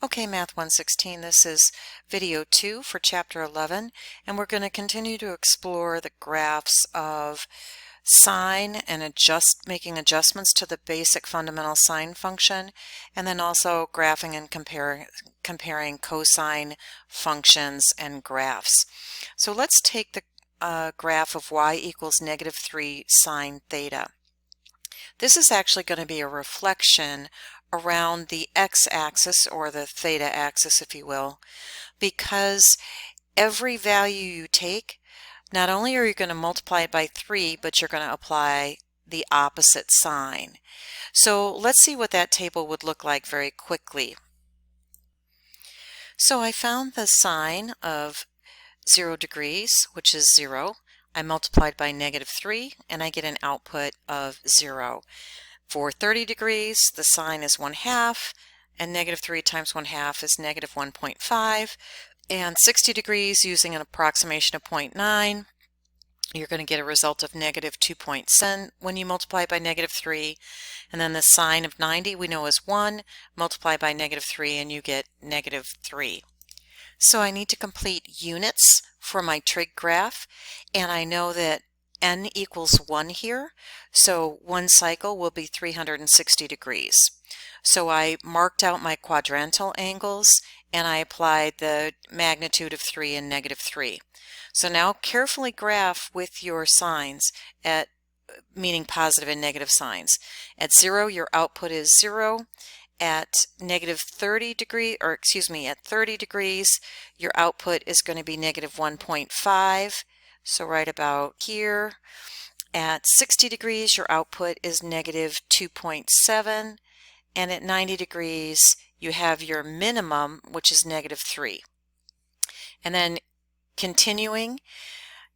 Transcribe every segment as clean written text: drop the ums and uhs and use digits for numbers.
Okay, Math 116, this is video 2 for Chapter 11, and we're going to continue to explore the graphs of sine and making adjustments to the basic fundamental sine function, and then also graphing and comparing cosine functions and graphs. So let's take the graph of y equals -3 sine theta. This is actually going to be a reflection around the x-axis, or the theta axis if you will, because every value you take, not only are you going to multiply it by 3, but you're going to apply the opposite sign. So let's see what that table would look like very quickly. So I found the sine of 0 degrees, which is 0. I multiplied by -3 and I get an output of 0. For 30 degrees, the sine is 1/2, and -3 times 1/2 is -1.5. And 60 degrees, using an approximation of 0.9, you're going to get a result of -2.7 when you multiply by -3. And then the sine of 90 we know is 1, multiply by -3 and you get -3. So I need to complete units for my trig graph, and I know that n equals 1 here, so one cycle will be 360 degrees. So I marked out my quadrantal angles and I applied the magnitude of 3 and -3. So now carefully graph with your signs, meaning positive and negative signs. At 0 your output is 0. At -30 degree, or excuse me, at 30 degrees, your output is going to be -1.5, so right about here. At 60 degrees, your output is -2.7, and at 90 degrees, you have your minimum, which is -3. And then continuing,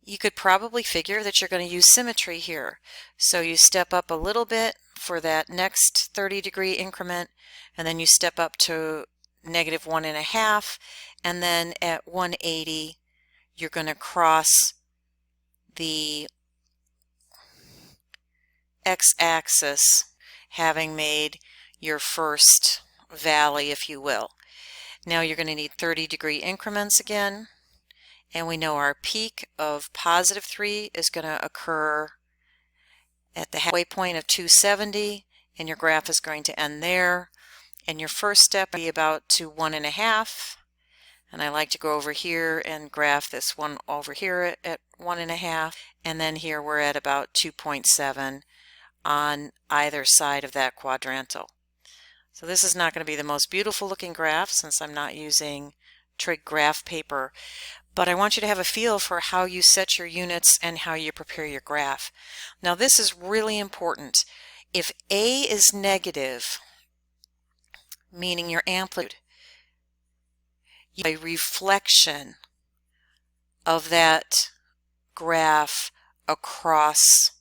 you could probably figure that you're going to use symmetry here. So you step up a little bit for that next 30-degree increment, and then you step up to -1.5, and then at 180 you're going to cross the x-axis, having made your first valley, if you will. Now you're going to need 30-degree increments again, and we know our peak of +3 is going to occur at the halfway point of 270, and your graph is going to end there. And your first step will be about to 1.5, and I like to go over here and graph this one over here at 1.5, and then here we're at about 2.7 on either side of that quadrantal. So this is not going to be the most beautiful looking graph since I'm not using trig graph paper, but I want you to have a feel for how you set your units and how you prepare your graph. Now this is really important. If A is negative, meaning your amplitude, a reflection of that graph across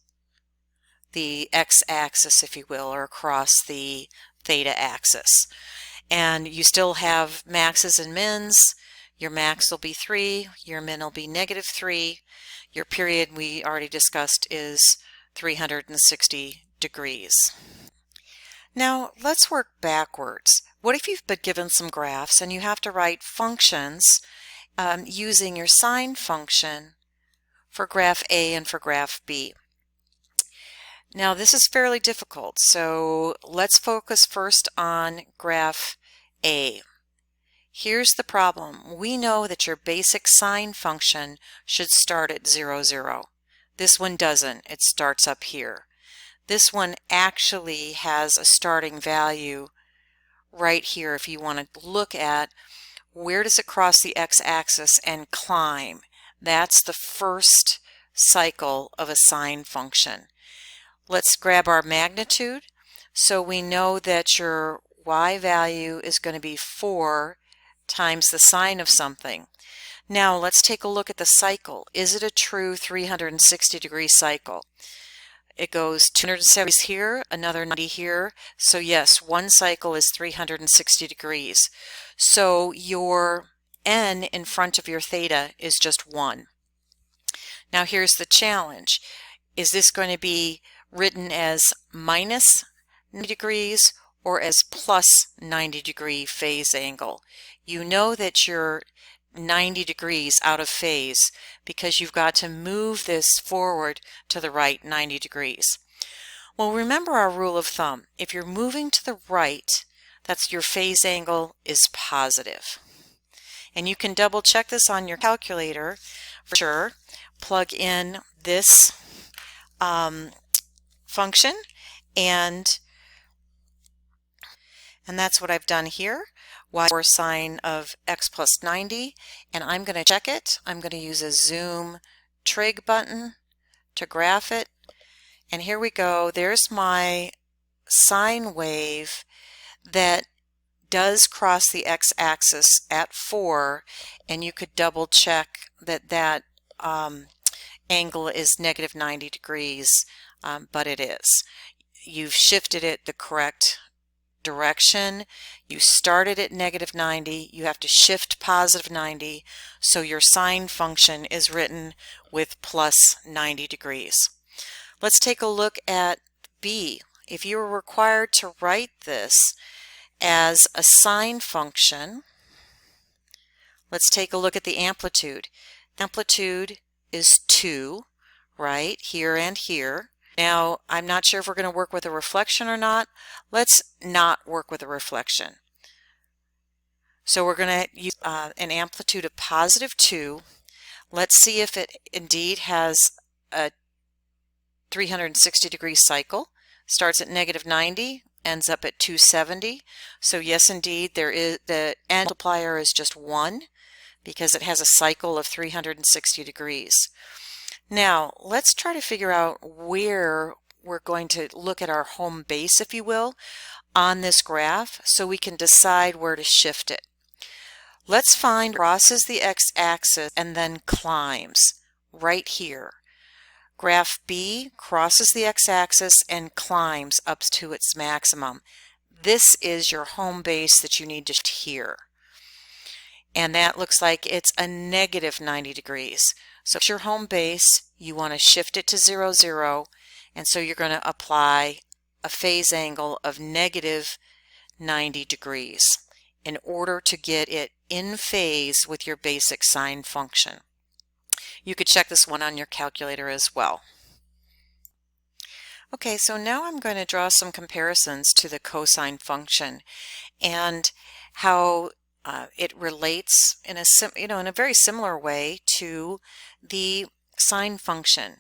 the x-axis, if you will, or across the theta axis. And you still have maxes and mins. Your max will be 3, your min will be -3. Your period, we already discussed, is 360 degrees. Now let's work backwards. What if you've been given some graphs and you have to write functions using your sine function for graph A and for graph B? Now this is fairly difficult, so let's focus first on graph A. Here's the problem. We know that your basic sine function should start at 0, 0. This one doesn't. It starts up here. This one actually has a starting value right here if you want to look at where does it cross the x-axis and climb. That's the first cycle of a sine function. Let's grab our magnitude. So we know that your y value is going to be 4 times the sine of something. Now let's take a look at the cycle. Is it a true 360-degree cycle? It goes 270 here, another 90 here. So yes, one cycle is 360 degrees. So your n in front of your theta is just 1. Now here's the challenge. Is this going to be written as -90 degrees or as plus 90-degree phase angle. You know that you're 90 degrees out of phase because you've got to move this forward to the right 90 degrees. Well, remember our rule of thumb. If you're moving to the right, that's your phase angle is positive. And you can double check this on your calculator for sure. Plug in this function, and that's what I've done here. Y or sine of x plus 90, and I'm going to check it. I'm going to use a zoom trig button to graph it, and here we go. There's my sine wave that does cross the x-axis at 4, and you could double check that that angle is negative 90 degrees, but it is. You've shifted it the correct direction. You started at negative 90, you have to shift positive 90, so your sine function is written with plus 90 degrees. Let's take a look at B. If you were required to write this as a sine function, let's take a look at the amplitude. Amplitude is 2, right, here and here. Now, I'm not sure if we're going to work with a reflection or not. Let's not work with a reflection. So we're going to use an amplitude of positive 2. Let's see if it indeed has a 360-degree cycle. Starts at negative 90, ends up at 270. So yes, indeed, there is the end multiplier is just 1 because it has a cycle of 360 degrees. Now, let's try to figure out where we're going to look at our home base, if you will, on this graph so we can decide where to shift it. Let's find crosses the x-axis and then climbs right here. Graph B crosses the x-axis and climbs up to its maximum. This is your home base that you need to shift here. And that looks like it's a negative 90 degrees. So it's your home base, you want to shift it to 0, 0, and so you're going to apply a phase angle of negative 90 degrees in order to get it in phase with your basic sine function. You could check this one on your calculator as well. Okay, so now I'm going to draw some comparisons to the cosine function and how it relates in a very similar way to the sine function.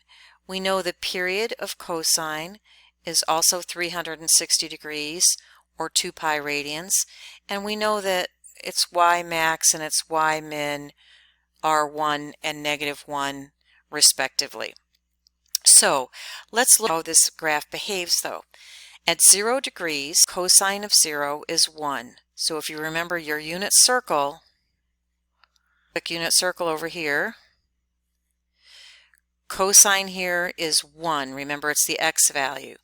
We know the period of cosine is also 360 degrees or 2 pi radians, and we know that its y max and its y min are 1 and negative 1 respectively. So let's look at how this graph behaves though. At 0 degrees, cosine of 0 is 1. So if you remember your unit circle, click unit circle over here. Cosine here is 1. Remember, it's the x value.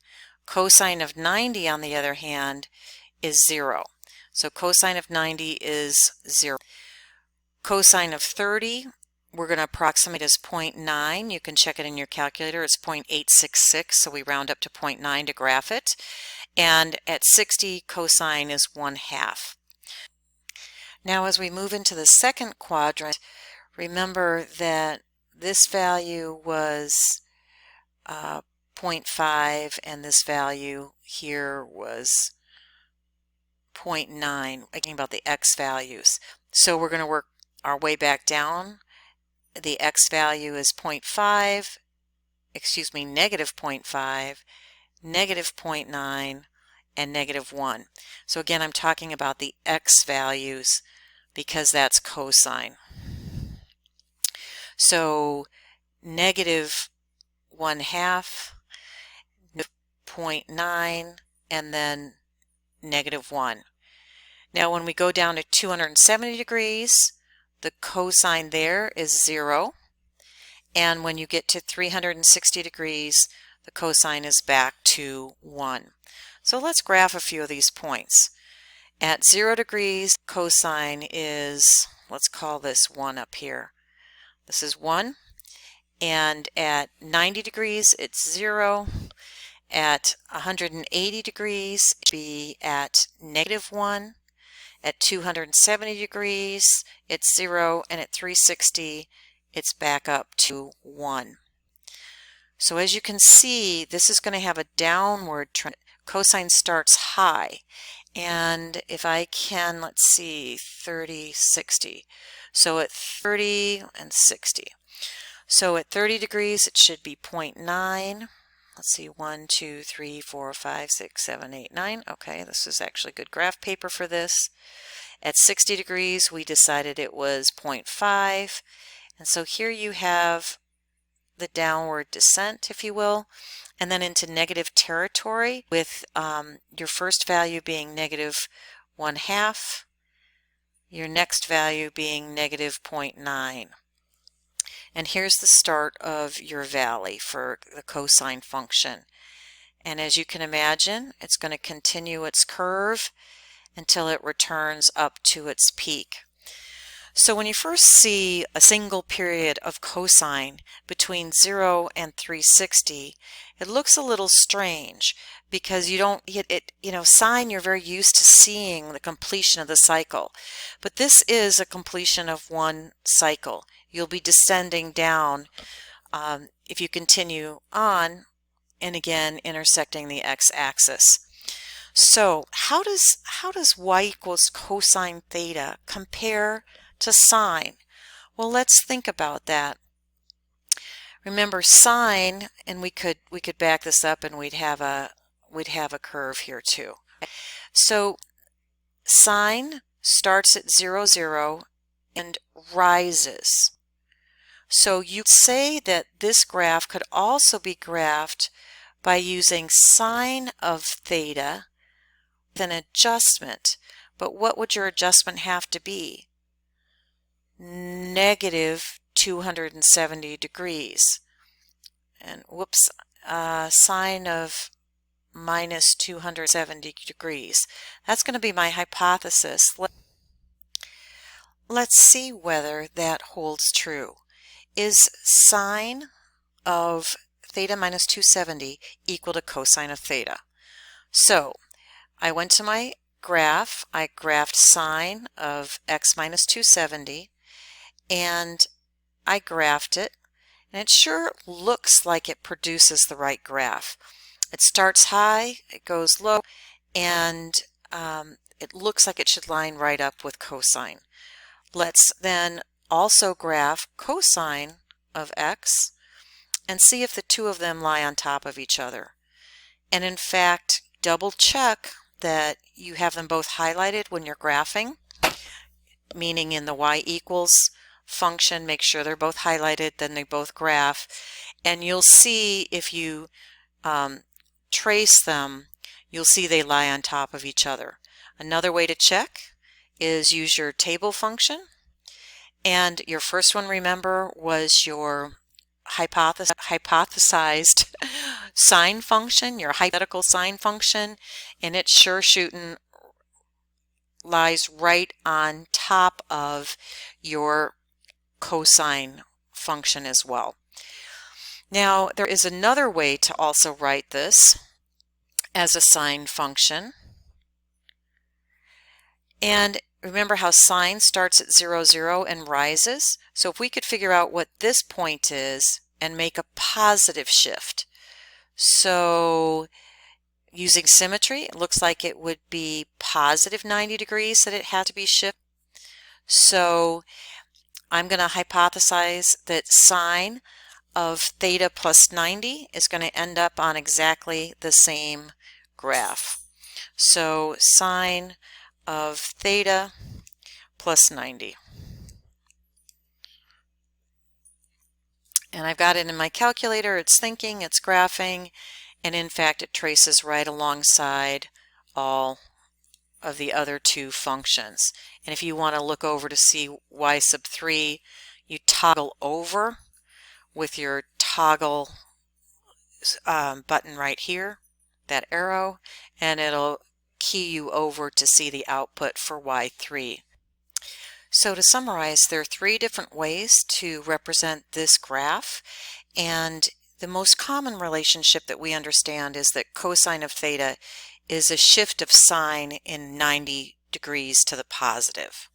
Cosine of 90, on the other hand, is 0. So cosine of 90 is 0. Cosine of 30, we're going to approximate as 0.9. You can check it in your calculator. It's 0.866, so we round up to 0.9 to graph it. And at 60, cosine is 1/2. Now as we move into the second quadrant, remember that this value was 0.5 and this value here was 0.9, thinking about the x values. So we're going to work our way back down. The x value is 0.5, negative 0.5, negative 0.9, and negative 1. So again, I'm talking about the x values because that's cosine. So negative 1/2, 0.9, and then negative 1. Now when we go down to 270 degrees, the cosine there is 0. And when you get to 360 degrees, the cosine is back to 1. So let's graph a few of these points. At 0 degrees, cosine is, let's call this 1 up here. This is 1. And at 90 degrees, it's 0. At 180 degrees, it should be at -1. At 270 degrees, it's 0, and at 360, it's back up to 1. So as you can see, this is going to have a downward trend. Cosine starts high, and if I can, let's see, 30, 60. So at 30 and 60. So at 30 degrees, it should be 0.9. Let's see, 1, 2, 3, 4, 5, 6, 7, 8, 9. Okay, this is actually good graph paper for this. At 60 degrees, we decided it was 0.5. And so here you have the downward descent, if you will, and then into negative territory with your first value being -1/2, your next value being -0.9. And here's the start of your valley for the cosine function. And as you can imagine, it's going to continue its curve until it returns up to its peak. So when you first see a single period of cosine between 0 and 360, it looks a little strange because you don't sine, you're very used to seeing the completion of the cycle. But this is a completion of one cycle. You'll be descending down if you continue on, and again intersecting the x-axis. So how does y equals cosine theta compare to sine? Well, let's think about that. Remember, sine, and we could back this up and we'd have a curve here too. So sine starts at 0, 0 and rises. So you say that this graph could also be graphed by using sine of theta with an adjustment. But what would your adjustment have to be? -270 degrees. And whoops, sine of -270 degrees. That's going to be my hypothesis. Let's see whether that holds true. Is sine of theta minus 270 equal to cosine of theta? So I went to my graph, I graphed sine of x minus 270, and I graphed it, and it sure looks like it produces the right graph. It starts high, it goes low, and it looks like it should line right up with cosine. Let's then also graph cosine of x and see if the two of them lie on top of each other. And in fact, double check that you have them both highlighted when you're graphing, meaning in the y equals function, make sure they're both highlighted, then they both graph, and you'll see if you trace them, you'll see they lie on top of each other. Another way to check is use your table function, and your first one, remember, was your hypothesized sine function, your hypothetical sine function, and it sure shooting lies right on top of your cosine function as well. Now, there is another way to also write this as a sine function. And remember how sine starts at 0, 0 and rises? So if we could figure out what this point is and make a positive shift. So using symmetry, it looks like it would be positive 90 degrees that it had to be shifted. So I'm going to hypothesize that sine of theta plus 90 is going to end up on exactly the same graph. So sine of theta plus 90. And I've got it in my calculator, it's thinking, it's graphing, and in fact it traces right alongside all of the other two functions. And if you want to look over to see y sub 3, you toggle over with your toggle button right here, that arrow, and it'll key you over to see the output for y3. So to summarize, there are three different ways to represent this graph, and The most common relationship that we understand is that cosine of theta is a shift of sine in 90 degrees to the positive.